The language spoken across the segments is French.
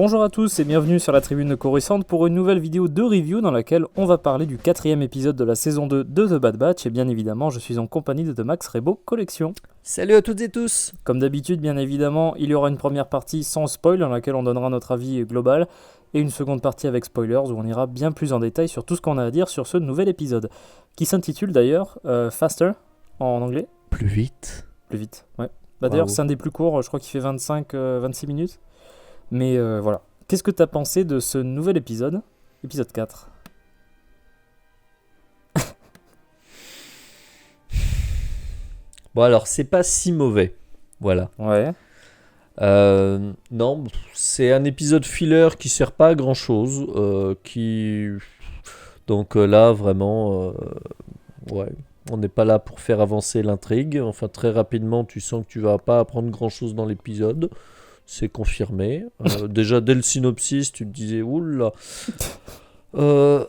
Bonjour à tous et bienvenue sur la tribune de Coruscant pour une nouvelle vidéo de review dans laquelle on va parler du 4e épisode de la saison 2 de The Bad Batch et bien évidemment je suis en compagnie de The Max Rebo Collection. Salut à toutes et tous. Comme d'habitude bien évidemment il y aura une première partie sans spoil dans laquelle on donnera notre avis global et une seconde partie avec spoilers où on ira bien plus en détail sur tout ce qu'on a à dire sur ce nouvel épisode qui s'intitule d'ailleurs Faster en anglais. Plus vite. Plus vite, ouais. Bah, d'ailleurs c'est un des plus courts, je crois qu'il fait 25-26 minutes. Mais voilà. Qu'est-ce que t'as pensé de ce nouvel épisode, épisode 4 ? Bon alors, c'est pas si mauvais. Voilà. Ouais. Non, c'est un épisode filler qui sert pas à grand chose. Donc là, vraiment, ouais. On n'est pas là pour faire avancer l'intrigue. Enfin, très rapidement, tu sens que tu vas pas apprendre grand chose dans l'épisode. C'est confirmé. Déjà, dès le synopsis, tu te disais, oula.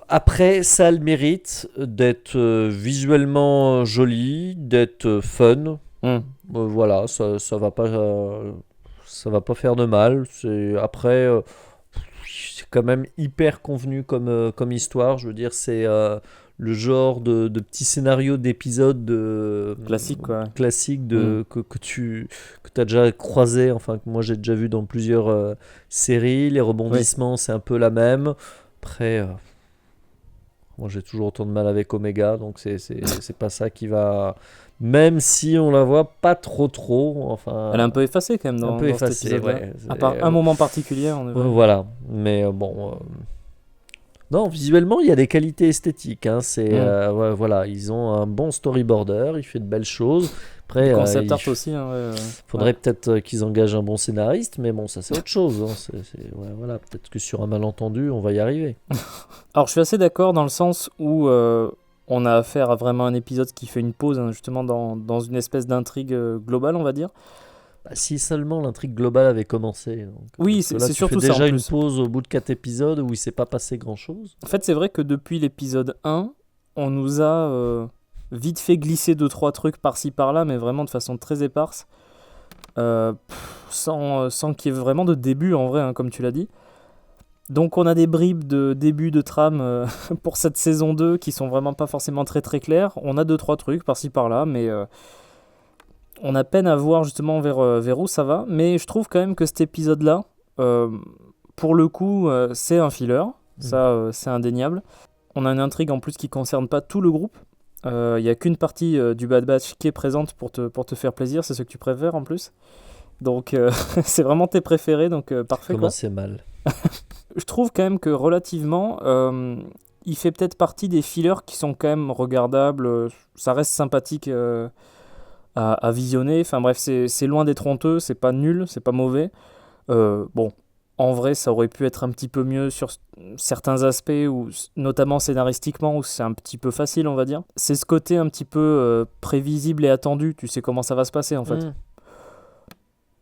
Après, ça a le mérite d'être visuellement joli, d'être fun. Voilà, ça va pas faire de mal. Après, c'est quand même hyper convenu comme histoire. Je veux dire, c'est le genre de petit scénario d'épisode Classique, quoi. Classique que tu as déjà croisé, enfin que moi j'ai déjà vu dans plusieurs séries. Les rebondissements, c'est un peu la même. Après, moi j'ai toujours autant de mal avec Omega, donc c'est pas ça qui va. Même si on la voit pas trop, enfin. Elle est un peu effacée quand même dans cet épisode-là. Ouais, à part un moment particulier, on est voilà, mais bon. Non, visuellement, il y a des qualités esthétiques. Hein. Voilà, ils ont un bon storyboarder, il fait de belles choses. Après, concept art aussi. Faudrait peut-être qu'ils engagent un bon scénariste, mais bon, ça c'est autre chose. Hein. Voilà, peut-être que sur un malentendu, on va y arriver. Alors, je suis assez d'accord dans le sens où on a affaire à vraiment un épisode qui fait une pause, hein, justement, dans une espèce d'intrigue globale, on va dire. Bah, si seulement l'intrigue globale avait commencé. Donc, oui, c'est surtout ça. Déjà une pause au bout de 4 épisodes où il s'est pas passé grand chose. En fait, c'est vrai que depuis l'épisode 1, on nous a vite fait glisser 2-3 trucs par-ci par-là, mais vraiment de façon très éparse, sans qu'il y ait vraiment de début en vrai, hein, comme tu l'as dit. Donc on a des bribes de début de trame pour cette saison 2 qui sont vraiment pas forcément très très claires. On a 2-3 trucs par-ci par-là, mais on a peine à voir justement vers où ça va. Mais je trouve quand même que cet épisode-là, pour le coup, c'est un filler. Ça, c'est indéniable. On a une intrigue en plus qui concerne pas tout le groupe. Il n'y a qu'une partie du Bad Batch qui est présente pour te faire plaisir. C'est ce que tu préfères en plus. Donc c'est vraiment tes préférés, donc parfait. Comment c'est mal. Je trouve quand même que relativement, il fait peut-être partie des fillers qui sont quand même regardables. Ça reste sympathique à visionner. Enfin bref, c'est loin d'être honteux, c'est pas nul, c'est pas mauvais. Bon, en vrai, ça aurait pu être un petit peu mieux sur certains aspects, ou notamment scénaristiquement, où c'est un petit peu facile, on va dire. C'est ce côté un petit peu prévisible et attendu, tu sais comment ça va se passer en fait.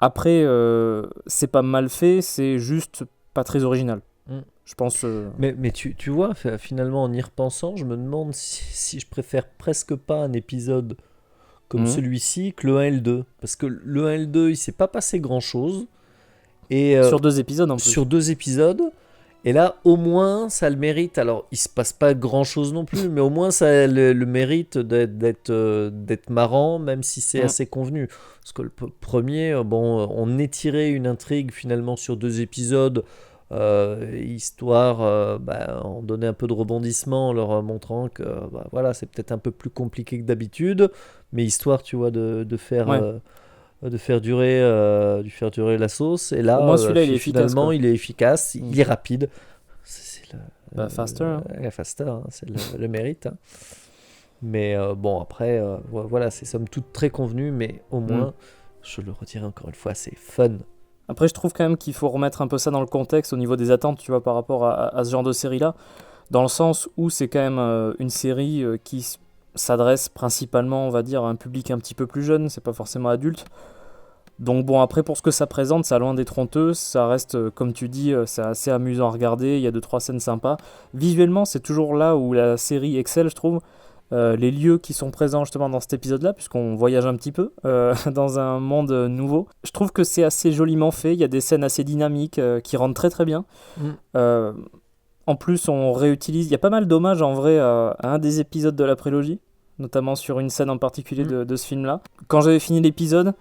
Après, c'est pas mal fait, c'est juste pas très original. Je pense. Mais tu vois, finalement, en y repensant, je me demande si je préfère presque pas un épisode comme celui-ci que le 1 et le 2. Parce que le 1 et le 2, il s'est pas passé grand-chose. Et, sur 2 épisodes en plus. Sur 2 épisodes. Et là, au moins, ça a le mérite. Alors, il se passe pas grand-chose non plus, mais au moins, ça a le mérite d'être marrant, même si c'est assez convenu. Parce que le premier, on étirait une intrigue finalement sur 2 épisodes, histoire, on donnait un peu de rebondissement en leur montrant que voilà, c'est peut-être un peu plus compliqué que d'habitude, mais histoire, tu vois, de faire durer la sauce. Et là, moi, celui-là, il est finalement, efficace, il est efficace, il est rapide. C'est faster. Faster, hein, c'est le mérite. Hein. Mais bon, après, voilà, c'est somme toute très convenu, mais au moins, je le redirai encore une fois, c'est fun. Après, je trouve quand même qu'il faut remettre un peu ça dans le contexte au niveau des attentes, tu vois, par rapport à ce genre de série-là, dans le sens où c'est quand même une série qui s'adresse principalement, on va dire, à un public un petit peu plus jeune, c'est pas forcément adulte. Donc bon, après, pour ce que ça présente, ça a loin d'être honteux, ça reste, comme tu dis, c'est assez amusant à regarder, il y a 2-3 scènes sympas. Visuellement, c'est toujours là où la série excelle, je trouve. les lieux qui sont présents justement dans cet épisode-là, puisqu'on voyage un petit peu dans un monde nouveau. Je trouve que c'est assez joliment fait, il y a des scènes assez dynamiques qui rendent très très bien. En plus, on réutilise, il y a pas mal d'hommages en vrai à un des épisodes de la prélogie, notamment sur une scène en particulier de ce film-là. Quand j'avais fini l'épisode,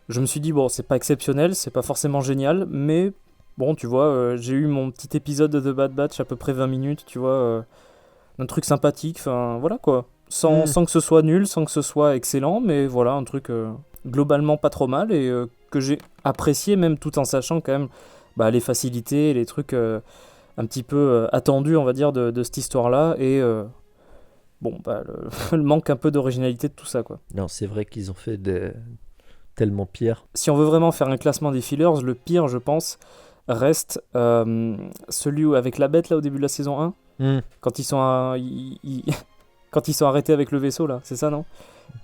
je me suis dit, bon, c'est pas exceptionnel, c'est pas forcément génial, mais bon, tu vois, j'ai eu mon petit épisode de The Bad Batch, à peu près 20 minutes, tu vois, un truc sympathique, enfin voilà quoi. Sans que ce soit nul, sans que ce soit excellent, mais voilà, un truc globalement pas trop mal et que j'ai apprécié, même tout en sachant quand même les facilités, les trucs un petit peu attendus, on va dire, de cette histoire-là, et le manque un peu d'originalité de tout ça, quoi. Non, c'est vrai qu'ils ont fait tellement pire. Si on veut vraiment faire un classement des fillers, le pire, je pense, reste celui avec la bête, là, au début de la saison 1, quand ils sont quand ils sont arrêtés avec le vaisseau, là, c'est ça, non?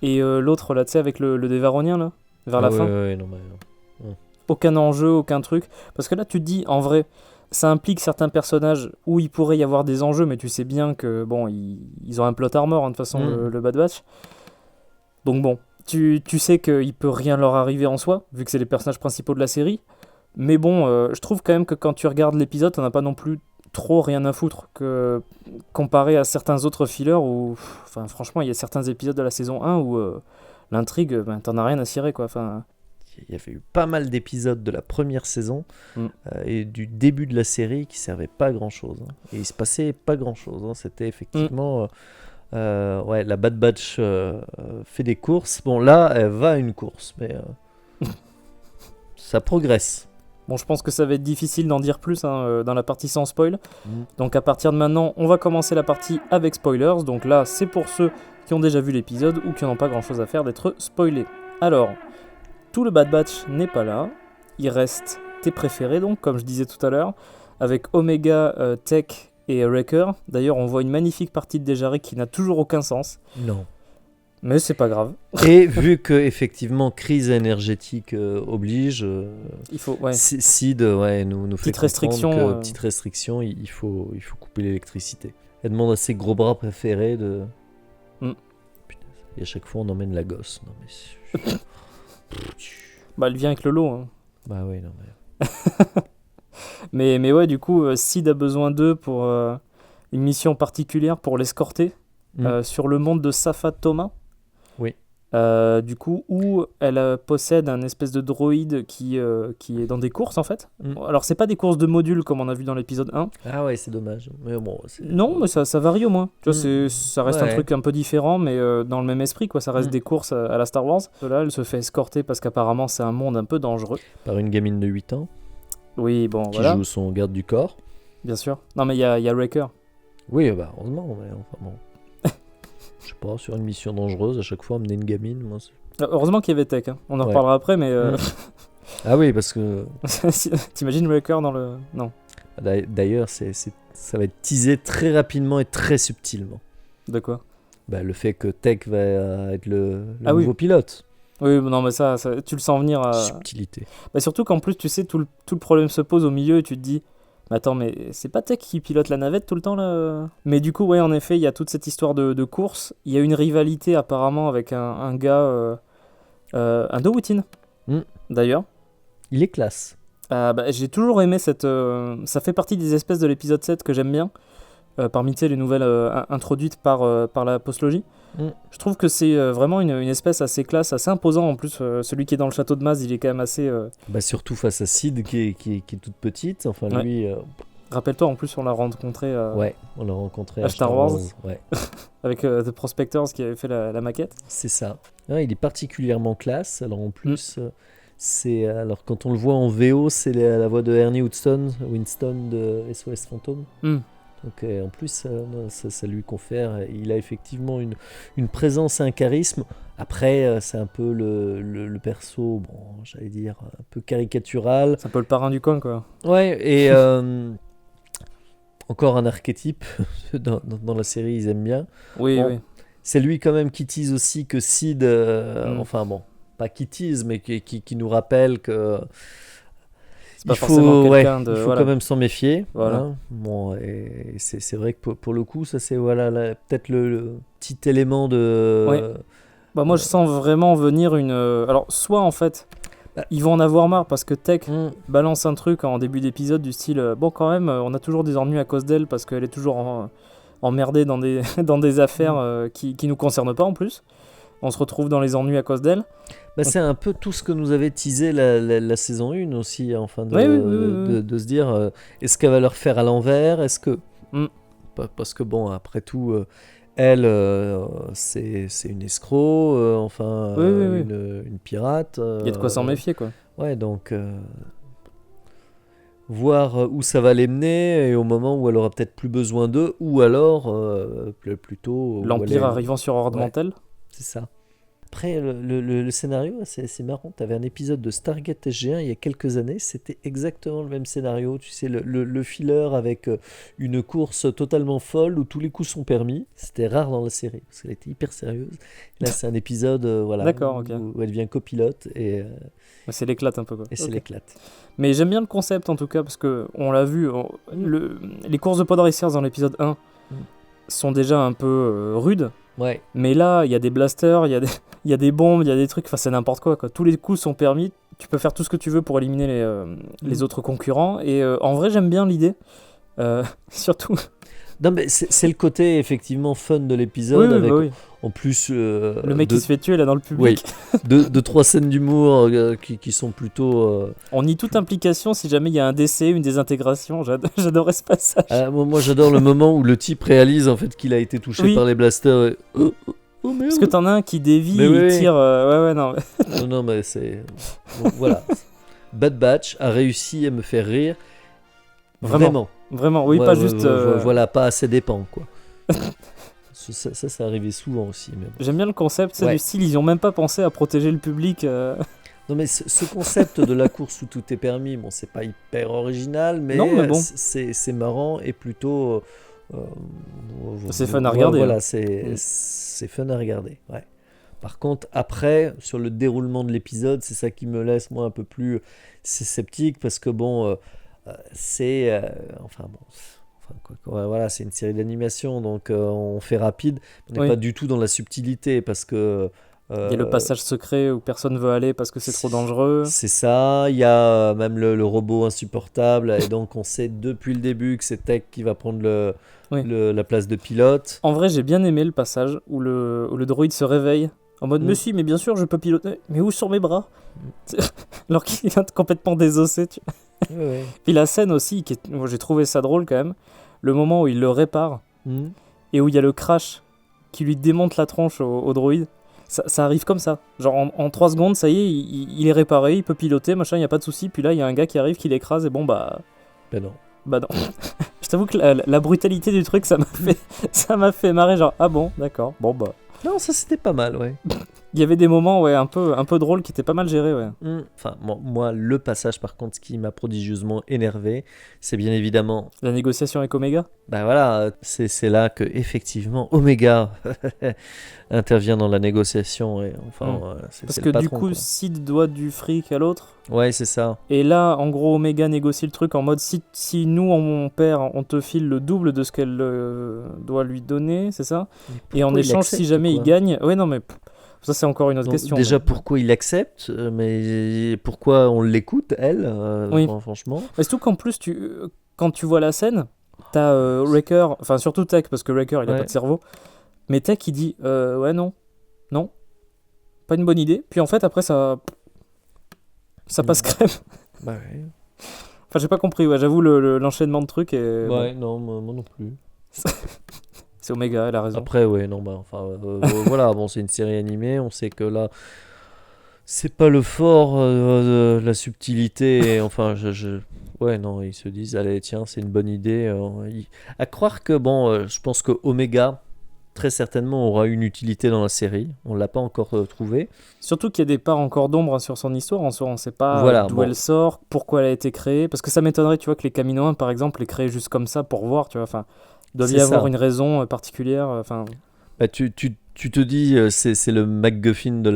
Et l'autre, là, tu sais, avec le Dévaronien, là, vers la fin. Ouais, non, Aucun enjeu, aucun truc. Parce que là, tu te dis, en vrai, ça implique certains personnages où il pourrait y avoir des enjeux, mais tu sais bien que, bon, ils ont un plot armor, hein, de toute façon, le Bad Batch. Donc bon, tu sais qu'il peut rien leur arriver en soi, vu que c'est les personnages principaux de la série. Mais bon, je trouve quand même que quand tu regardes l'épisode, t'en as pas non plus trop rien à foutre, que comparé à certains autres fillers où, enfin, franchement, il y a certains épisodes de la saison 1 où l'intrigue, t'en as rien à cirer, quoi. Enfin, il y avait eu pas mal d'épisodes de la première saison et du début de la série qui servaient pas à grand chose. Et il se passait pas grand chose. C'était effectivement la Bad Batch fait des courses. Bon, là, elle va à une course, mais ça progresse. Bon, je pense que ça va être difficile d'en dire plus dans la partie sans spoil. Donc à partir de maintenant, on va commencer la partie avec spoilers. Donc là, c'est pour ceux qui ont déjà vu l'épisode ou qui n'ont pas grand chose à faire d'être spoilés. Alors, tout le Bad Batch n'est pas là. Il reste tes préférés, donc, comme je disais tout à l'heure, avec Omega, Tech et Wrecker. D'ailleurs, on voit une magnifique partie de Dejarik qui n'a toujours aucun sens. Non. Mais c'est pas grave. Et vu que effectivement crise énergétique oblige, il faut Sid nous fait restriction, petite restriction, il faut couper l'électricité. Elle demande à ses gros bras préférés de. Putain, et à chaque fois on emmène la gosse. Non mais. Elle vient avec le lot. Hein. Bah oui, non mais. mais ouais, du coup, Sid a besoin d'eux pour une mission particulière pour l'escorter sur le monde de Safa Thomas. Oui. Du coup, où elle possède un espèce de droïde qui est dans des courses en fait. Alors, c'est pas des courses de modules comme on a vu dans l'épisode 1. Ah ouais, c'est dommage. Mais bon, non, mais ça varie au moins. Tu vois, ça reste un truc un peu différent, mais dans le même esprit, quoi. Ça reste des courses à la Star Wars. Là, elle se fait escorter parce qu'apparemment, c'est un monde un peu dangereux. Par une gamine de 8 ans. Oui, bon, qui voilà. joue son garde du corps. Bien sûr. Non, mais il y a Wrecker. Oui, heureusement, mais enfin bon. Je sais pas, sur une mission dangereuse, à chaque fois, amener une gamine, moi, heureusement qu'il y avait Tech, hein. On en reparlera après, mais... Ah oui, parce que... T'imagines Wrecker dans le... Non. D'ailleurs, ça va être teasé très rapidement et très subtilement. De quoi ? Le fait que Tech va être le nouveau pilote. Oui, non, mais ça, tu le sens venir à... Subtilité. Surtout qu'en plus, tu sais, tout le problème se pose au milieu et tu te dis... Attends, mais c'est pas Tech qui pilote la navette tout le temps là ? Mais du coup, ouais, en effet, il y a toute cette histoire de course. Il y a une rivalité apparemment avec un gars, un Dowittin, d'ailleurs. Il est classe. J'ai toujours aimé cette... ça fait partie des espèces de l'épisode 7 que j'aime bien. Parmi les nouvelles introduites par la postlogie. Je trouve que c'est vraiment une espèce assez classe, assez imposant en plus. Celui qui est dans le château de Maz, il est quand même assez... surtout face à Sid qui est toute petite. Enfin, lui... Rappelle-toi, en plus, on l'a rencontré... on l'a rencontré à Star Wars. Ouais. Avec The Prospectors qui avait fait la maquette. C'est ça. Ouais, il est particulièrement classe. Alors en plus... alors quand on le voit en VO, c'est la voix de Ernie Winston de SOS Fantôme. Donc en plus, ça lui confère, il a effectivement une présence et un charisme. Après, c'est un peu le perso, j'allais dire, un peu caricatural. C'est un peu le parrain du coin, quoi. Ouais, et encore un archétype, dans la série, ils aiment bien. Oui. C'est lui quand même qui tease aussi que Sid, pas qui tease, mais qui nous rappelle que... C'est pas forcément quelqu'un de. Il faut voilà. quand même s'en méfier. Voilà. Hein. Bon, et c'est vrai que pour le coup, ça c'est peut-être le petit élément de. Ouais. Bah moi je sens vraiment venir une. Alors soit en fait. Ils vont en avoir marre parce que Tech balance un truc en début d'épisode du style bon quand même on a toujours des ennuis à cause d'elle parce qu'elle est toujours emmerdée dans des, dans des affaires qui nous concernent pas en plus. On se retrouve dans les ennuis à cause d'elle. Bah, c'est un peu tout ce que nous avait teasé la saison 1 aussi, enfin de se dire est-ce qu'elle va leur faire à l'envers, est-ce que parce que bon après tout elle c'est une escroc une pirate, il y a de quoi s'en méfier quoi. Ouais, donc voir où ça va les mener et au moment où elle aura peut-être plus besoin d'eux, ou alors plutôt l'Empire arrivant sur Horde Mantell. C'est ça. Après, le scénario, c'est marrant. Tu avais un épisode de Stargate SG1 il y a quelques années. C'était exactement le même scénario. Tu sais, le filler avec une course totalement folle où tous les coups sont permis. C'était rare dans la série parce qu'elle était hyper sérieuse. Là, c'est un épisode où elle devient copilote. Et c'est l'éclate un peu. Quoi. Et c'est l'éclate. Mais j'aime bien le concept en tout cas parce qu'on l'a vu. Les courses de pod racers dans l'épisode 1 sont déjà un peu rudes. Ouais. Mais là, il y a des blasters, il y a des bombes, il y a des trucs, enfin c'est n'importe quoi. Tous les coups sont permis, tu peux faire tout ce que tu veux pour éliminer les autres concurrents. Et en vrai, j'aime bien l'idée, surtout. Non, mais c'est le côté effectivement fun de l'épisode, avec en plus le mec qui se fait tuer là dans le public. Oui, de 3 scènes d'humour qui sont plutôt. On nie toute implication si jamais il y a un décès, une désintégration. J'adorais ce passage. Moi j'adore le moment où le type réalise en fait qu'il a été touché par les blasters. Et... Oh merde. Parce que t'en as un qui dévie, tire. Non. Non, mais c'est. Bon, voilà. Bad Batch a réussi à me faire rire. Vraiment, oui, pas juste. Voilà, pas à ses dépens, quoi. ça arrivait souvent aussi. Mais bon. J'aime bien le concept, c'est du style, ils ont même pas pensé à protéger le public. Non, mais ce concept de la course où tout est permis, bon, c'est pas hyper original, mais bon. c'est marrant et plutôt. C'est fun à regarder. Voilà, c'est fun à regarder. Ouais. Par contre, après, sur le déroulement de l'épisode, c'est ça qui me laisse moi un peu plus sceptique parce que bon. C'est voilà, c'est une série d'animation, donc on fait rapide, on n'est pas du tout dans la subtilité parce que il y a le passage secret où personne veut aller parce que c'est trop dangereux. C'est ça, il y a même le robot insupportable et donc on sait depuis le début que c'est Tech qui va prendre la place de pilote. En vrai, j'ai bien aimé le passage où le droïde se réveille en mode mais bien sûr je peux piloter, mais où sur mes bras alors qu'il est complètement désossé. Ouais. Puis la scène aussi, moi, j'ai trouvé ça drôle quand même, le moment où il le répare et où il y a le crash qui lui démonte la tronche au droïde. Ça arrive comme ça, genre en 3 secondes, ça y est, il est réparé, il peut piloter, machin, il n'y a pas de souci. Puis là, il y a un gars qui arrive, qui l'écrase et bon bah non. Je t'avoue que la brutalité du truc, ça m'a fait marrer, genre ah bon, d'accord, bon bah. Non, ça c'était pas mal, ouais. Il y avait des moments un peu drôles qui étaient pas mal gérés, ouais. Enfin, moi, le passage par contre qui m'a prodigieusement énervé, c'est bien évidemment la négociation avec Omega. Bah voilà, c'est là que effectivement Omega intervient dans la négociation et c'est parce le que patron, du coup, quoi. Sid doit du fric à l'autre. Ouais, c'est ça. Et là, en gros, Omega négocie le truc en mode si nous on perd, on te file le double de ce qu'elle doit lui donner, c'est ça. Et en échange, si jamais il gagne, non mais. Ça, c'est encore une autre question. Déjà, pourquoi il accepte, mais pourquoi on l'écoute, elle, franchement. Mais surtout qu'en plus, quand tu vois la scène, t'as Wrecker, enfin surtout Tech, parce que Wrecker, il a pas de cerveau, mais Tech, il dit non, pas une bonne idée. Puis en fait, après, ça passe crème. Bah ouais. Enfin, j'ai pas compris, j'avoue, l'enchaînement de trucs. Non, moi non plus. C'est Omega, elle a raison. Après, voilà, bon, c'est une série animée, on sait que là, c'est pas le fort de la subtilité. Enfin, ils se disent, allez, tiens, c'est une bonne idée. À croire que, je pense que Omega, très certainement, aura une utilité dans la série. On l'a pas encore trouvé. Surtout qu'il y a des parts encore d'ombre sur son histoire. On sait pas d'où elle sort, pourquoi elle a été créée. Parce que ça m'étonnerait, tu vois, que les Kaminoans, par exemple, les créent juste comme ça pour voir, tu vois, enfin. Il doit y avoir une raison particulière. Tu te dis, c'est le MacGuffin de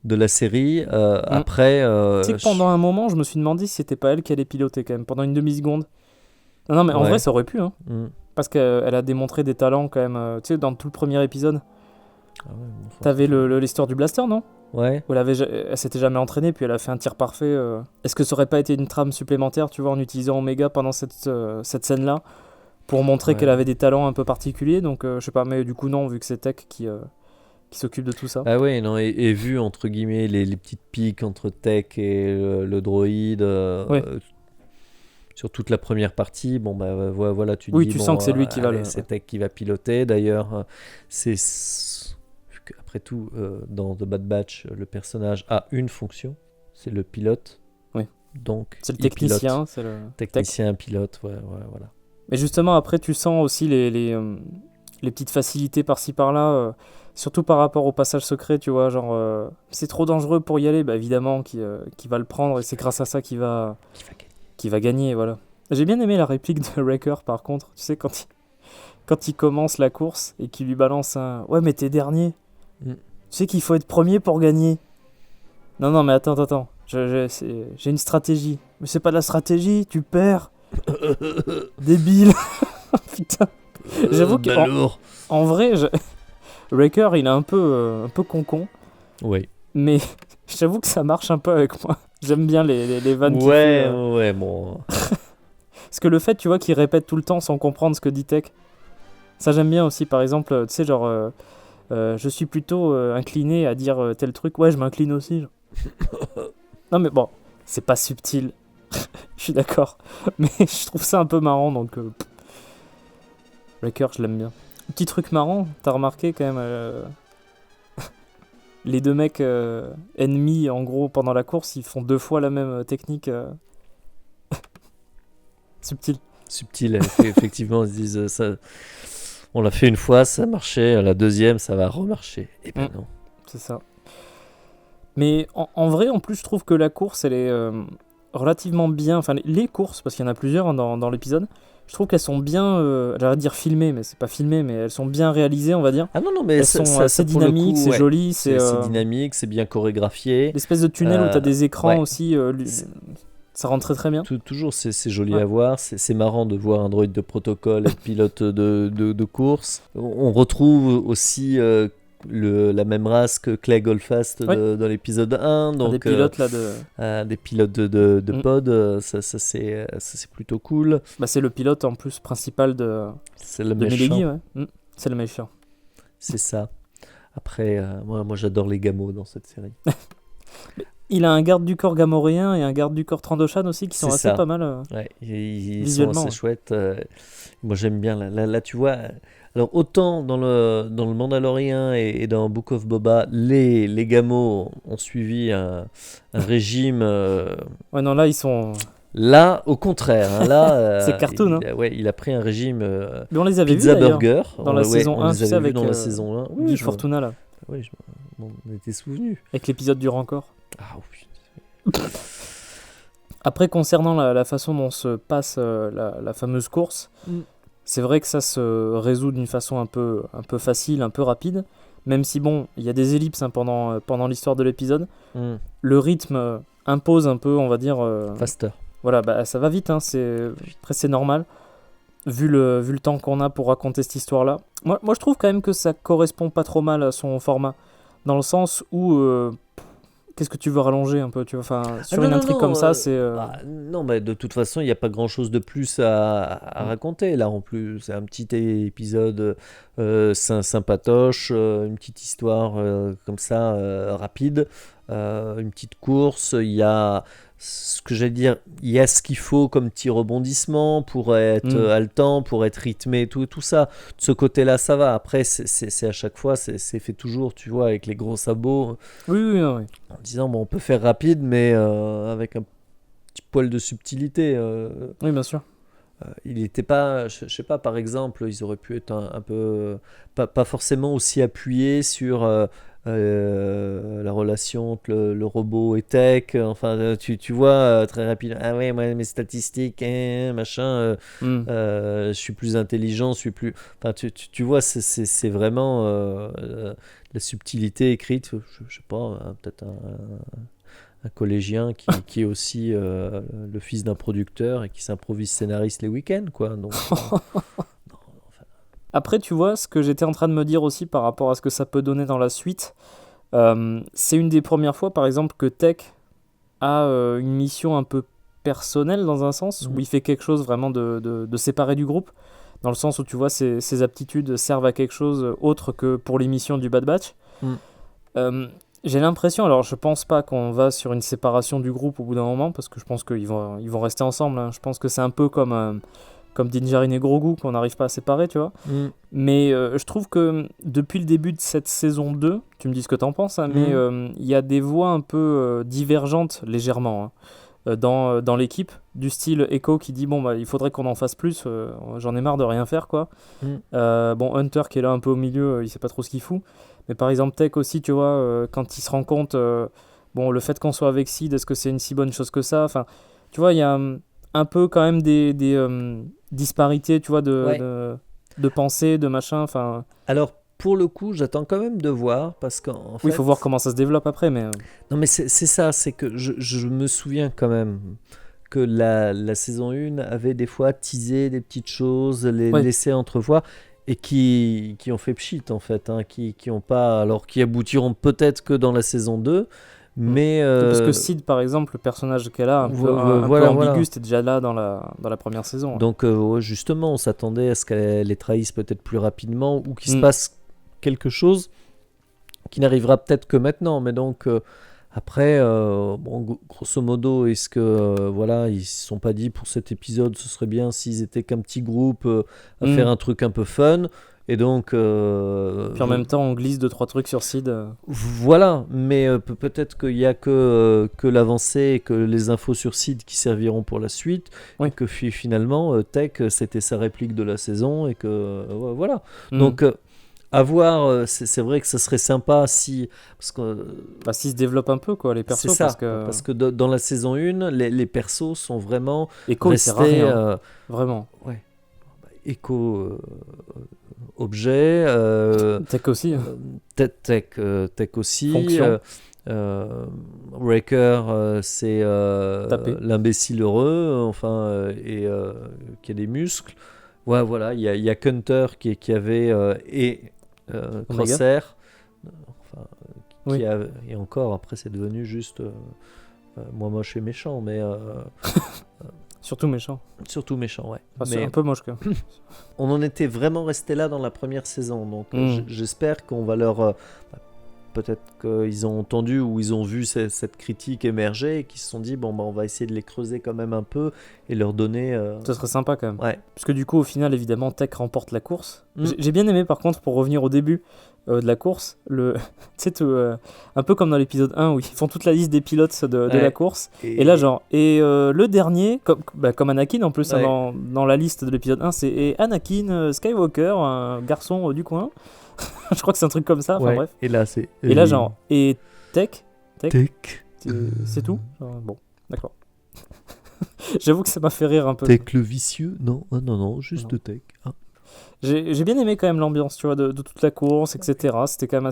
de la série. Après, Tu sais que pendant un moment, je me suis demandé si c'était pas elle qui allait piloter quand même, pendant une demi-seconde. Non, mais en vrai, ça aurait pu, hein. Parce qu'elle a démontré des talents quand même. Tu sais, dans tout le premier épisode, t'avais l'histoire du blaster, non ? Ouais. Où elle s'était jamais entraînée, puis elle a fait un tir parfait. Est-ce que ça aurait pas été une trame supplémentaire, tu vois, en utilisant Omega pendant cette scène-là, pour montrer qu'elle avait des talents un peu particuliers ? Donc, je sais pas, mais du coup, non, vu que c'est Tech qui s'occupe de tout ça. Ah ouais, non, et vu, entre guillemets, les petites piques entre Tech et le droïde, sur toute la première partie, bon, bah voilà, tu te dis... Oui, tu sens que c'est lui qui va c'est Tech qui va piloter. D'ailleurs, après tout, dans The Bad Batch, le personnage a une fonction, c'est le pilote. Oui. Donc, c'est le technicien, c'est le technicien, pilote, voilà. Mais justement, après, tu sens aussi les petites facilités par-ci par-là, surtout par rapport au passage secret, tu vois, genre, c'est trop dangereux pour y aller, bah évidemment, qui va le prendre, et c'est grâce à ça qu'il va gagner, voilà. J'ai bien aimé la réplique de Wrecker, par contre, tu sais, quand il commence la course, et qu'il lui balance un « Ouais, mais t'es dernier. Tu sais qu'il faut être premier pour gagner. » Non, mais attends, j'ai une stratégie. Mais c'est pas de la stratégie, tu perds. Débile. Putain. J'avoue qu'en vrai, Wrecker, il est un peu con. Oui. Mais j'avoue que ça marche un peu avec moi. J'aime bien les vannes qu'il fait. Ouais, ouais, bon. Parce que le fait, tu vois, qu'il répète tout le temps sans comprendre ce que dit Tech, ça j'aime bien aussi. Par exemple, tu sais, genre, je suis plutôt incliné à dire tel truc. Ouais, je m'incline aussi. Non, mais bon, c'est pas subtil. Je suis d'accord. Mais je trouve ça un peu marrant, donc... Wrecker, je l'aime bien. Petit truc marrant, t'as remarqué quand même... les deux mecs ennemis, en gros, pendant la course, ils font 2 fois la même technique. Subtil. Effectivement, ils se disent ça. On l'a fait une fois, ça marchait, la deuxième, ça va remarcher. Et ben non. C'est ça. Mais en vrai, en plus, je trouve que la course, elle est relativement bien... Enfin, les courses, parce qu'il y en a plusieurs hein, dans l'épisode, je trouve qu'elles sont bien... j'allais dire filmées, mais c'est pas filmé, mais elles sont bien réalisées, on va dire. Ah non, mais elles sont assez dynamiques, c'est joli. C'est dynamique, c'est bien chorégraphié. L'espèce de tunnel où t'as des écrans aussi... ça rend très très bien. Toujours, c'est joli à voir. C'est marrant de voir un droïde de protocole être pilote de course. On retrouve aussi la même race que Clay Goldfast dans l'épisode 1. Donc, des pilotes des pilotes de pod. Ça c'est plutôt cool. Bah, c'est le pilote en plus principal de Milegi, c'est le méchant. C'est ça. Après, moi j'adore les gamos dans cette série. Il a un garde du corps gamoréen et un garde du corps Trandoshan aussi qui sont assez pas mal. Ouais, ils sont assez chouettes. Moi j'aime bien. Là, tu vois. Alors autant dans le Mandalorian et dans Book of Boba, les gamos ont suivi un régime. Ouais, non, là ils sont. Là, au contraire. Hein, là, c'est cartoon. Il a pris un régime. Mais on les avait pizza vus burger. Dans la saison 1, tu sais, avec dans la saison 1. Guy Fortuna là. Oui, on était souvenu. Avec l'épisode du Rancor. Ah oui. Après, concernant la façon dont se passe la fameuse course, c'est vrai que ça se résout d'une façon un peu facile, un peu rapide, même si bon, il y a des ellipses hein, pendant l'histoire de l'épisode. Le rythme impose un peu, on va dire... Faster. Voilà, bah, ça va vite, hein, après c'est normal, vu le temps qu'on a pour raconter cette histoire-là. Moi, je trouve quand même que ça correspond pas trop mal à son format, dans le sens où... Qu'est-ce que tu veux rallonger un peu, tu vois, enfin, sur une intrigue comme ça, c'est... non, mais de toute façon, il n'y a pas grand-chose de plus à raconter. Là, en plus, c'est un petit épisode sympatoche, une petite histoire comme ça, rapide, une petite course. Il y a ce que j'allais dire, il y a ce qu'il faut comme petit rebondissement pour être haletant, pour être rythmé, tout ça. De ce côté-là, ça va. Après, c'est à chaque fois, c'est fait toujours, tu vois, avec les gros sabots. Oui. En disant, bon, on peut faire rapide, mais avec un petit poil de subtilité. Oui, bien sûr. Il n'était pas, je sais pas, par exemple, ils auraient pu être un peu, pas forcément aussi appuyés sur la relation entre le robot et Tech. Enfin, tu vois très rapidement. Ah ouais, moi, mes statistiques, machin. Je suis plus intelligent, je suis plus. Enfin, tu vois, c'est vraiment la subtilité écrite. Je sais pas, peut-être un collégien qui est aussi le fils d'un producteur et qui s'improvise scénariste les week-ends, quoi. Donc, non, enfin, Après, tu vois, ce que j'étais en train de me dire aussi par rapport à ce que ça peut donner dans la suite, c'est une des premières fois, par exemple, que Tech a une mission un peu personnelle dans un sens, où il fait quelque chose vraiment de séparé du groupe, dans le sens où tu vois, ses aptitudes servent à quelque chose autre que pour les missions du Bad Batch. Mm. Euh, j'ai l'impression, alors je pense pas qu'on va sur une séparation du groupe au bout d'un moment, parce que je pense qu'ils vont rester ensemble, hein. Je pense que c'est un peu comme Dinjarin et Grogu qu'on n'arrive pas à séparer, tu vois. Mais je trouve que depuis le début de cette saison 2, tu me dis ce que t'en penses, hein, mais il y a des voix un peu divergentes, légèrement, hein, dans l'équipe, du style Echo qui dit bon, bah, il faudrait qu'on en fasse plus, j'en ai marre de rien faire, quoi. Bon, Hunter qui est là un peu au milieu, il sait pas trop ce qu'il fout. Mais par exemple, Tech aussi, tu vois, quand il se rend compte, bon, le fait qu'on soit avec Sid, est-ce que c'est une si bonne chose que ça? Enfin, tu vois, il y a un peu quand même des disparités, tu vois, Ouais. de pensée, de machin. Enfin, Alors, pour le coup, j'attends quand même de voir parce qu'en oui, il fait. faut voir comment ça se développe après, mais Non, mais c'est ça, c'est que je me souviens quand même que la saison 1 avait des fois teasé des petites choses, les ouais. laissé entrevoir et qui ont fait pchit en fait, hein, qui ont pas, alors qui aboutiront peut-être que dans la saison 2, mais Parce que Sid, par exemple, le personnage qu'elle a, un peu voilà, ambigu, c'était déjà là dans la première saison. Donc ouais, justement, on s'attendait à ce qu'elle les trahisse peut-être plus rapidement ou qu'il se Mm. passe quelque chose qui n'arrivera peut-être que maintenant. Mais donc après, bon, grosso modo, est-ce que voilà, ils se sont pas dit pour cet épisode, ce serait bien s'ils étaient qu'un petit groupe à faire un truc un peu fun. Et donc, Puis en même temps, on glisse 2-3 trucs sur Sid. voilà, mais peut-être qu'il n'y a que l'avancée et que les infos sur Sid qui serviront pour la suite, Oui. et que finalement, Tech, c'était sa réplique de la saison, et que voilà. Mm. Donc, à voir, c'est vrai que ça serait sympa si. Parce que, Bah, s'il se développe un peu, quoi, les persos. c'est ça, parce que dans la saison 1, les persos sont vraiment Echo, il sert à restés. rien. Vraiment. Ouais, éco. Objet, Tech aussi. tech aussi. Fonction. Wrecker, c'est Taper. l'imbécile heureux, enfin, et qui a des muscles. Ouais, voilà, il y a Hunter qui avait et Crosshair, enfin, Oui. et encore après c'est devenu juste moi moche et méchant, mais Surtout méchant. surtout méchant, ouais. Enfin, c'est Mais un peu moche, quand même. on en était vraiment resté là dans la première saison, donc j'espère qu'on va leur peut-être qu'ils ont entendu ou ils ont vu cette critique émerger et qu'ils se sont dit bon bah on va essayer de les creuser quand même un peu et leur donner Ce serait sympa, quand même. ouais. Parce que du coup, au final, évidemment, Tech remporte la course. J'ai bien aimé, par contre, pour revenir au début de la course, tu sais, un peu comme dans l'épisode 1 où ils font toute la liste des pilotes de la course. Et là, genre, le dernier, comme Anakin en plus, Ouais. hein, dans la liste de l'épisode 1, c'est Anakin Skywalker, un garçon du coin. Je crois que c'est un truc comme ça, enfin ouais. bref. Et là c'est Et là, genre, et Tech, Tech c'est tout genre, bon, d'accord. J'avoue que ça m'a fait rire un peu. Tech le vicieux, non, juste Non. Tech. Ah. J'ai bien aimé quand même l'ambiance, tu vois, de toute la course, etc. C'était quand même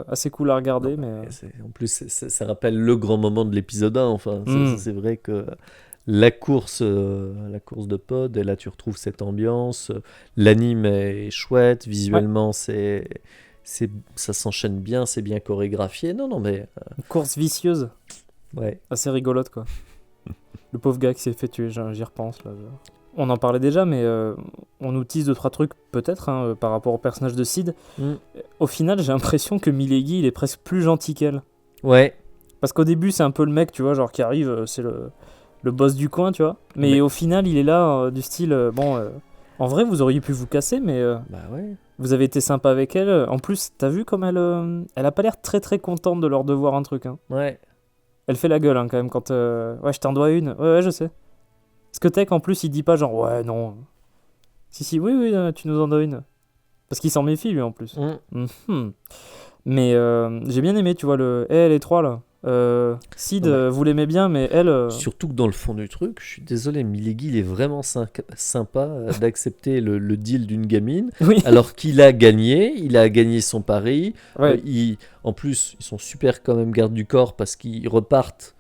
assez cool à regarder, mais En plus ça rappelle le grand moment de l'épisode 1, enfin Mm. c'est vrai que la course de pod, et là tu retrouves cette ambiance, l'anime est chouette, visuellement ça s'enchaîne bien, c'est bien chorégraphié, non mais une course vicieuse, ouais. assez rigolote, quoi. Le pauvre gars qui s'est fait tuer, j'y repense, là. On en parlait déjà, mais on nous tease 2-3 trucs, peut-être, hein, par rapport au personnage de Sid. Au final, j'ai l'impression que Milegi, il est presque plus gentil qu'elle. Ouais. Parce qu'au début, c'est un peu le mec, tu vois, genre qui arrive, c'est le boss du coin, tu vois. Mais au final, il est là, du style, en vrai, vous auriez pu vous casser, mais Bah ouais. vous avez été sympa avec elle. En plus, t'as vu comme elle a pas l'air très très contente de leur devoir un truc, hein. Ouais. Elle fait la gueule, hein, quand même, quand ouais, je t'en dois une. Ouais, je sais. Parce que Tech, en plus, il dit pas genre, ouais, non. Si, oui, tu nous en dois une. Parce qu'il s'en méfie, lui, en plus. Mhm. Mais j'ai bien aimé, tu vois, les trois là. Sid, vous l'aimez bien, mais elle. Surtout que dans le fond du truc, je suis désolé, Milegi, il est vraiment sympa d'accepter le deal d'une gamine, Oui. alors qu'il a gagné son pari. Ouais. En plus, ils sont super quand même garde du corps parce qu'ils repartent.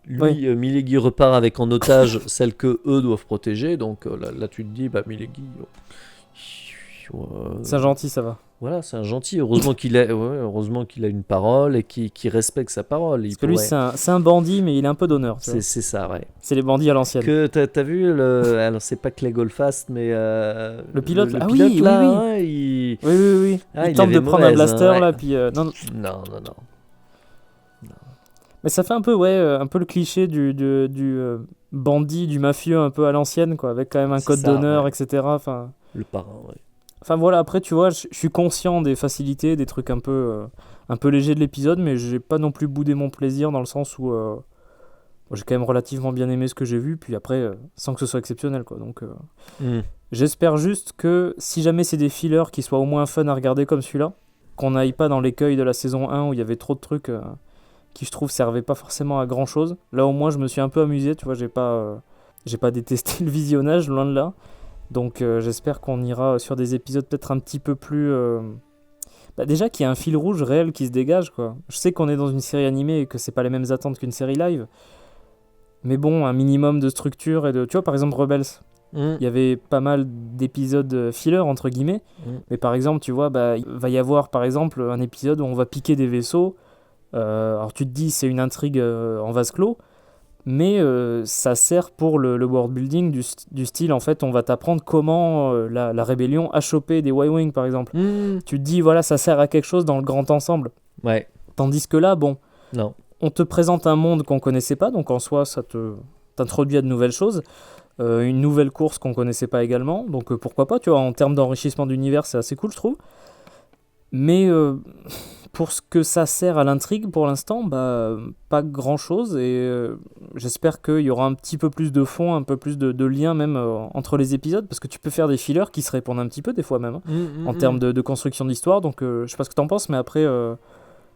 Lui, Oui. Milegi repart avec en otage celle que eux doivent protéger. Donc là, tu te dis, bah Milegi. C'est un gentil, ça va. Voilà, c'est un gentil. Heureusement qu'il a une parole et qu'il respecte sa parole. Parce que lui, c'est un bandit, mais il a un peu d'honneur. C'est ça, ouais. C'est les bandits à l'ancienne. Que t'as vu alors c'est pas Clay Goldfast, mais le pilote, le ah pilote oui, là, oui. hein, Oui. Ah, il tente de prendre un blaster ouais. là, puis non. Non. Mais ça fait un peu, un peu le cliché du bandit, du mafieux un peu à l'ancienne, quoi, avec quand même un code d'honneur, ouais. etc. Enfin. Le parrain, ouais. Enfin voilà, après tu vois, je suis conscient des facilités, des trucs un peu légers de l'épisode, mais j'ai pas non plus boudé mon plaisir dans le sens où j'ai quand même relativement bien aimé ce que j'ai vu, puis après, sans que ce soit exceptionnel, quoi. Donc j'espère juste que si jamais c'est des fillers qui soient au moins fun à regarder comme celui-là, qu'on n'aille pas dans l'écueil de la saison 1 où il y avait trop de trucs qui je trouve servaient pas forcément à grand chose. Là au moins je me suis un peu amusé, tu vois, j'ai pas détesté le visionnage, loin de là. Donc j'espère qu'on ira sur des épisodes peut-être un petit peu plus... déjà qu'il y a un fil rouge réel qui se dégage, quoi. Je sais qu'on est dans une série animée et que c'est pas les mêmes attentes qu'une série live. Mais bon, un minimum de structure et de... Tu vois, par exemple, Rebels. Il y avait pas mal d'épisodes filler, entre guillemets. Mais par exemple, tu vois, il va y avoir, par exemple, un épisode où on va piquer des vaisseaux. Alors tu te dis, c'est une intrigue en vase clos. Mais ça sert pour le world building du style, en fait, on va t'apprendre comment la rébellion a chopé des Y-Wing, par exemple. Tu te dis, voilà, ça sert à quelque chose dans le grand ensemble. Ouais. Tandis que là, bon, non. On te présente un monde qu'on connaissait pas, donc en soi, ça t'introduit à de nouvelles choses. Une nouvelle course qu'on connaissait pas également, donc pourquoi pas, tu vois, en termes d'enrichissement d'univers, c'est assez cool, je trouve. Mais pour ce que ça sert à l'intrigue, pour l'instant, pas grand-chose, et j'espère qu'il y aura un petit peu plus de fond, un peu plus de lien même entre les épisodes, parce que tu peux faire des fillers qui se répondent un petit peu des fois même, en termes de construction d'histoire, donc je sais pas ce que t'en penses, mais après...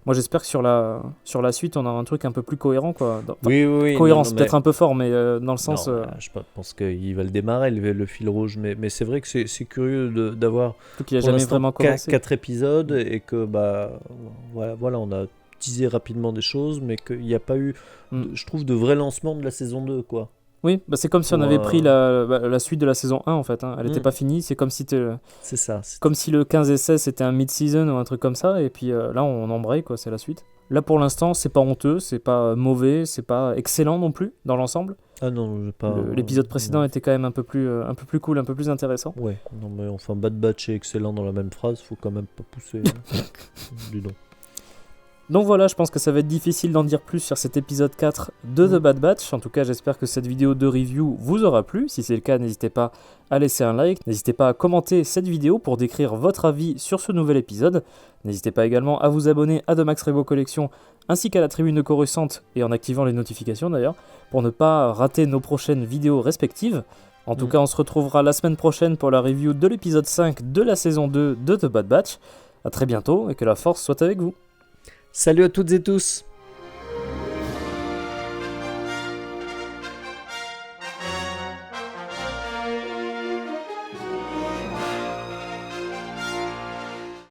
moi j'espère que sur la suite on aura un truc un peu plus cohérent, quoi. Oui. Cohérent, c'est peut-être un peu fort, mais dans le sens... je pense qu'il va le démarrer, le fil rouge, mais c'est vrai que c'est curieux d'avoir qu'il a jamais vraiment commencé. 4 épisodes et que voilà, on a teasé rapidement des choses, mais qu'il n'y a pas eu, je trouve, de vrai lancement de la saison 2, quoi. Oui, c'est comme si on avait pris la suite de la saison 1 en fait, hein. Elle n'était pas finie, c'est comme si c'est ça. Comme si le 15 et 16 c'était un mid-season ou un truc comme ça, et puis là on embraye, quoi, c'est la suite. Là pour l'instant c'est pas honteux, c'est pas mauvais, c'est pas excellent non plus dans l'ensemble. Ah non, pas... L'épisode précédent était quand même un peu plus cool, un peu plus intéressant. Ouais, non mais enfin Bad Batch et excellent dans la même phrase, faut quand même pas pousser du nom. Donc voilà, je pense que ça va être difficile d'en dire plus sur cet épisode 4 de The Bad Batch. En tout cas, j'espère que cette vidéo de review vous aura plu. Si c'est le cas, n'hésitez pas à laisser un like. N'hésitez pas à commenter cette vidéo pour décrire votre avis sur ce nouvel épisode. N'hésitez pas également à vous abonner à The Max Rebo Collection ainsi qu'à la tribune de Coruscant et en activant les notifications d'ailleurs pour ne pas rater nos prochaines vidéos respectives. En tout cas, on se retrouvera la semaine prochaine pour la review de l'épisode 5 de la saison 2 de The Bad Batch. A très bientôt et que la force soit avec vous. Salut à toutes et tous.